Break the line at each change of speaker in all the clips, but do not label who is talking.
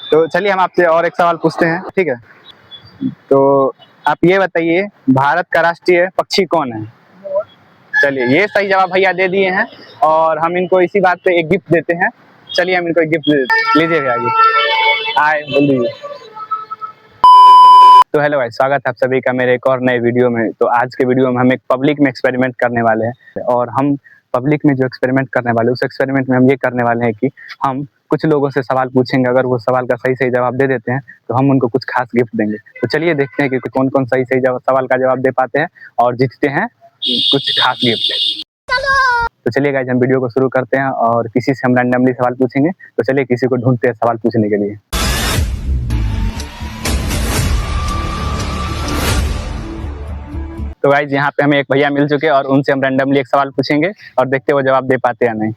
तो चलिए हम आपसे और एक सवाल पूछते हैं, ठीक है। तो आप ये बताइए, भारत का राष्ट्रीय पक्षी कौन है? चलिए, ये सही जवाब भैया दे दिए हैं और हम इनको इसी बात पे एक गिफ्ट देते हैं। चलिए हम इनको एक गिफ्ट लीजिए भैया, गिफ्ट आए बोल दीजिए। तो हेलो भाई, स्वागत है आप सभी का मेरे एक और नए वीडियो में। तो आज के वीडियो में हम एक पब्लिक में एक्सपेरिमेंट करने वाले हैं और हम पब्लिक में जो एक्सपेरिमेंट करने वाले हैं उस एक्सपेरिमेंट में हम ये करने वाले हैं कि हम कुछ लोगों से सवाल पूछेंगे। अगर वो सवाल का सही सही जवाब दे देते हैं तो हम उनको कुछ खास गिफ्ट देंगे। तो चलिए देखते हैं कि कौन कौन सही सही सवाल का जवाब दे पाते हैं और जीतते हैं कुछ खास गिफ्ट। तो चलिए गाइस, हम वीडियो को शुरू करते हैं और किसी से हम रैंडमली सवाल पूछेंगे। तो चलिए किसी को ढूंढते हैं सवाल पूछने के लिए। तो गाइस, यहाँ पे हमें एक भैया मिल चुके हैं और उनसे हम रैंडमली एक सवाल पूछेंगे और देखते हैं वो जवाब दे पाते हैं या नहीं।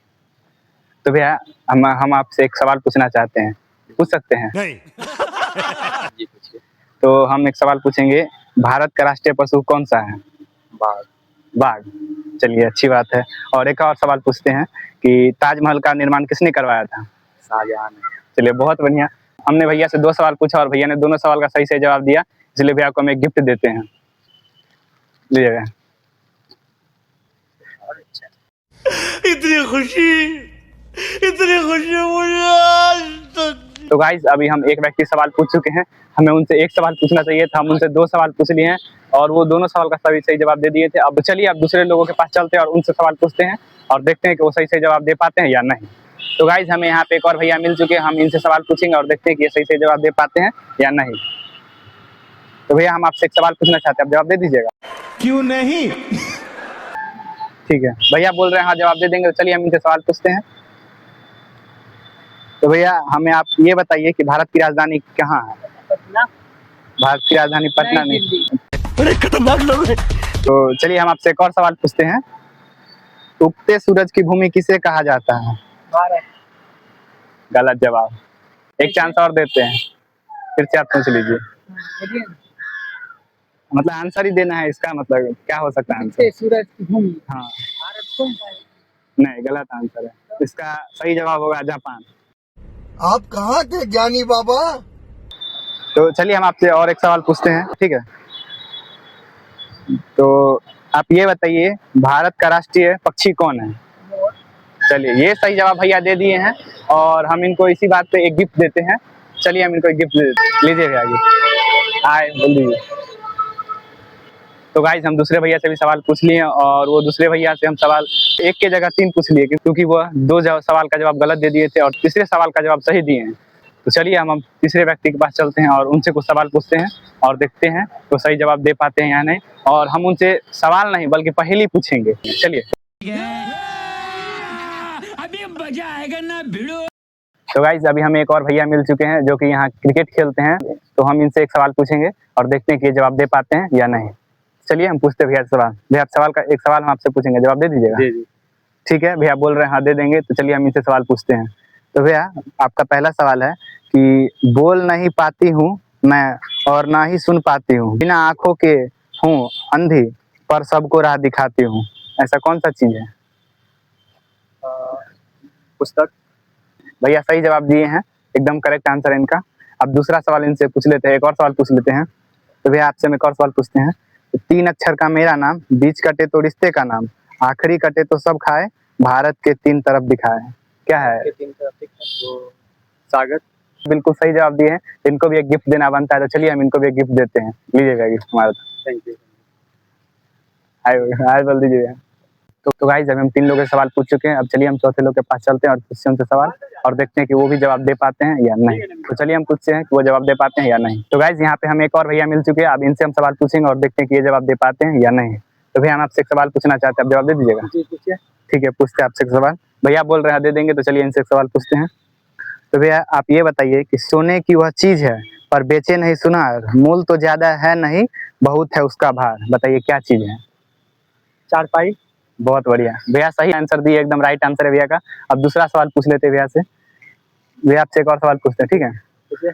तो भैया हम आपसे एक सवाल पूछना चाहते हैं, पूछ सकते हैं?
नहीं।
जी पूछिए। तो हम एक सवाल पूछेंगे, भारत का राष्ट्रीय पशु कौन सा है? बाघ। बाघ, चलिए अच्छी बात है। और एक और सवाल पूछते हैं कि ताजमहल का निर्माण किसने करवाया था? शाहजहां ने। चलिए बहुत बढ़िया। हमने भैया से 2 सवाल पूछा और भैया ने दोनों सवाल का सही सही जवाब दिया, इसलिए भैया को हम एक गिफ्ट देते हैं। लीजिएगा।
इतनी खुशी मुझे आज तक।
तो गाइस, अभी हम एक व्यक्ति सवाल पूछ चुके हैं, हमें उनसे एक सवाल पूछना चाहिए था, हम उनसे 2 सवाल पूछ लिए हैं और वो दोनों सवाल का सही सही जवाब दे दिए थे। अब चलिए अब दूसरे लोगों के पास चलते हैं और उनसे सवाल पूछते हैं और देखते हैं कि वो सही सही जवाब दे पाते हैं या नहीं। तो गाइस, हमें यहाँ पे एक और भैया मिल चुके हैं, हम इनसे सवाल पूछेंगे और देखते हैं कि ये सही सही जवाब दे पाते हैं या नहीं। तो भैया हम आपसे एक सवाल पूछना चाहते हैं, आप जवाब दे दीजिएगा।
क्यों नहीं?
ठीक है, भैया बोल रहे हैं हाँ जवाब दे देंगे। तो चलिए हम इनसे सवाल पूछते हैं। तो भैया हमें आप ये बताइए कि भारत की राजधानी कहाँ है? पटना। भारत की राजधानी पटना नहीं।
अरे खतरनाक लोग हैं।
तो चलिए हम आपसे एक और सवाल पूछते हैं, उगते सूरज की भूमि किसे कहा जाता है? भारत। गलत जवाब। एक चांस और देते हैं, फिर से आप पूछ लीजिए। मतलब आंसर ही देना है, इसका मतलब क्या हो सकता है आंसर? सूरज की भूमि। हाँ। भारत कौन सा है? नहीं, गलत आंसर है। इसका सही जवाब होगा जापान।
आप कहाँ थे ज्ञानी बाबा?
तो चलिए हम आपसे और एक सवाल पूछते हैं, ठीक है। तो आप ये बताइए, भारत का राष्ट्रीय पक्षी कौन है? चलिए, ये सही जवाब भैया दे दिए हैं और हम इनको इसी बात पे एक गिफ्ट देते हैं। चलिए हम इनको एक गिफ्ट लीजिए भैया, गिफ्ट आए बोल दीजिए। तो गाइस, हम दूसरे भैया से भी सवाल पूछ लिए और वो दूसरे भैया से हम सवाल एक के जगह 3 पूछ लिए क्योंकि वो 2 सवाल का जवाब गलत दे दिए थे और तीसरे सवाल का जवाब सही दिए हैं। तो चलिए हम तीसरे व्यक्ति के पास चलते हैं और उनसे कुछ सवाल पूछते हैं और देखते हैं वो सही जवाब दे पाते हैं या नहीं। और हम उनसे सवाल नहीं बल्कि पहेली पूछेंगे। चलिए।
अभी मजा आएगा ना भिड़ो।
तो गाइस, अभी हमें एक और भैया मिल चुके हैं जो कि यहाँ क्रिकेट खेलते हैं। तो हम इनसे एक सवाल पूछेंगे और देखते हैं कि ये जवाब दे पाते हैं या नहीं। चलिए हम पूछते हैं भैया सवाल। भैया सवाल का एक सवाल हम आपसे पूछेंगे, जवाब दे दीजिएगा। जी। ठीक है, भैया बोल रहे हैं हाँ दे देंगे। तो चलिए हम इनसे सवाल पूछते हैं। तो भैया आपका पहला सवाल है कि बोल नहीं पाती हूँ मैं और ना ही सुन पाती हूँ, बिना आंखों के हूँ अंधी पर सबको राह दिखाती हूँ, ऐसा कौन सा चीज है? पुस्तक। भैया सही जवाब दिए हैं, एकदम करेक्ट आंसर है इनका। अब दूसरा सवाल इनसे पूछ लेते हैं, एक और सवाल पूछ लेते हैं। तो भैया आपसे हम एक और सवाल पूछते हैं, 3 अक्षर का मेरा नाम, बीच कटे तो रिश्ते का नाम, आखिरी कटे तो सब खाए, भारत के 3 तरफ दिखाए, क्या है? 3 तरफ दिखाए सागर। बिल्कुल सही जवाब दिए हैं, इनको भी एक गिफ्ट देना बनता है। तो चलिए हम इनको भी एक गिफ्ट देते हैं, लीजिएगा गिफ्ट हमारा। Thank you. हाय बोल दीजिएगा। तो गाइस, अभी हम 3 लोगों से सवाल पूछ चुके हैं। अब चलिए हम चौथे लोग के पास चलते हैं और पूछते हैं उनसे सवाल और देखते हैं कि वो भी जवाब दे पाते हैं या नहीं। तो चलिए हम पूछते हैं कि वो जवाब दे पाते हैं या नहीं। तो गाइस, यहाँ पे हम एक और भैया मिल चुके हैं, अब इनसे हम सवाल पूछेंगे और देखते हैं कि ये जवाब दे पाते हैं या नहीं। तो भैया हम आपसे एक सवाल पूछना चाहते हैं, आप जवाब दे दीजिएगा। जी पूछिए। ठीक है, पूछते हैं आपसे एक सवाल। भैया बोल रहे हैं दे देंगे। तो चलिए इनसे एक सवाल पूछते हैं। तो भैया आप ये बताइए कि सोने की वह चीज है पर बेचे नहीं सुनार, मूल तो ज्यादा है नहीं बहुत है उसका भार, बताइए क्या चीज है? चारपाई। बहुत बढ़िया, भैया सही आंसर दिए, एकदम राइट आंसर है भैया का। अब दूसरा सवाल पूछ लेते हैं भैया से। भैया आपसे एक और सवाल पूछते हैं, ठीक है?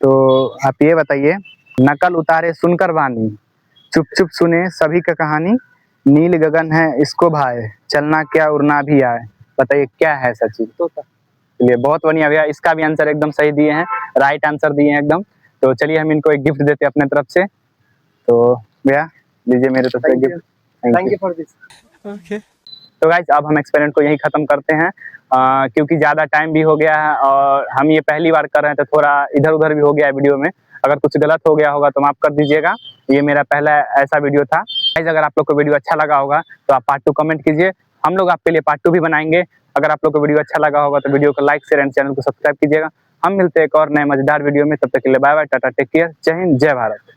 तो आप ये बताइए, नकल उतारे सुनकर वाणी, चुप चुप सुने सभी का कहानी, नील गगन है इसको भाए, चलना क्या उड़ना भी आए, बताइए क्या है ऐसा चीज? तोता। चलिए बहुत बढ़िया भैया, इसका भी आंसर एकदम सही दिए हैं, राइट आंसर दिए हैं एकदम। तो चलिए हम इनको एक गिफ्ट देते हैं अपने तरफ से। तो भैया लीजिए मेरे तरफ से gift.
Thank you for this.
Okay.
तो गाइस अब हम एक्सपेरिमेंट को यही खत्म करते हैं, क्योंकि ज़्यादा टाइम भी हो गया है और हम ये पहली बार कर रहे हैं तो थोड़ा इधर उधर भी हो गया है वीडियो में। अगर कुछ गलत हो गया होगा तो माफ कर दीजिएगा, ये मेरा पहला ऐसा वीडियो था। गाइस अगर आप लोग को वीडियो अच्छा लगा होगा तो आप पार्ट 2 कमेंट कीजिए, हम लोग आपके लिए पार्ट 2 भी बनाएंगे। अगर आप लोग को वीडियो अच्छा लगा होगा तो वीडियो को लाइक शेयर एंड चैनल को सब्सक्राइब कीजिएगा। हम मिलते हैं एक और नए मजेदार वीडियो में, तब तक के लिए bye bye, tata, take care, जय हिंद, जय भारत।